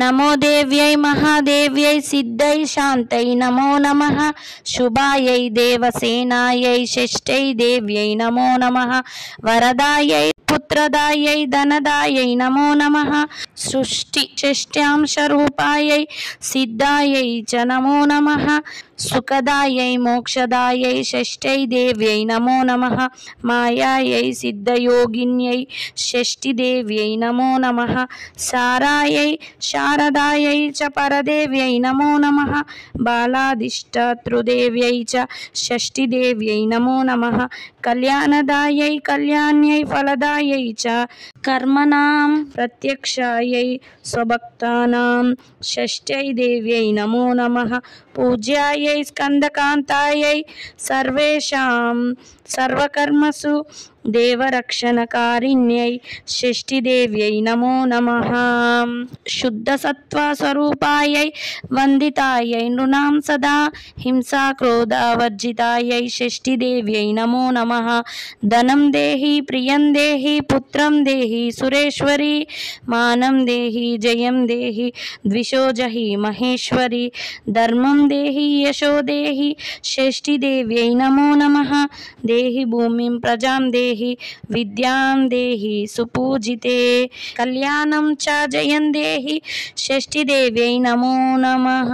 नमो देव्यै महादेव्यै सिद्धै शान्तै नमो नमः। शुभायै देवसेनायै षष्ठै देव्यै नमो नमः। वरदायै पुत्रदायै धनदायै नमो नमः। सृष्टि षष्ट्यांशरूपायै सिद्धायै च नमो नमः। सुखदायै मोक्षदायै षष्ठै देव्यै नमो नमः। मायायै सिद्धयोगिन्यै षष्ठिदेव्यै नमो नमः। सारायै शारदायै च परदेव्यै नमो नमः। बालाधिष्ठातृदेव्यै च षष्ठिदेव्यै नमो नमः। कल्याणदायै कल्याण्यै फलदायै च कर्मणां प्रत्यक्षायै स्वभक्तानां षष्ठ्यै देव्यै नमो नमः। पूज्यायै स्कन्दकान्तायै सर्वेषां सर्वकर्मसु देवरक्षणकारिण्यै षष्ठिदेव्यै नमो नमः। शुद्धसत्त्वस्वरूपायै वन्दितायै नृणां सदा हिंसाक्रोधवर्जितायै षष्ठिदेव्यै नमो नमः। धनं देहि प्रियं देहि पुत्रं देहि सुरेश्वरी। मानं देहि जयं देहि द्विषो जहि महेश्वरी। धर्मं देहि यशो देहि षष्ठिदेव्यै नमो नमः। देहि भूमिं प्रजां देहि विद्यां देहि सुपूजिते। कल्याणं च जयं देहि षष्ठिदेव्यै नमो नमः।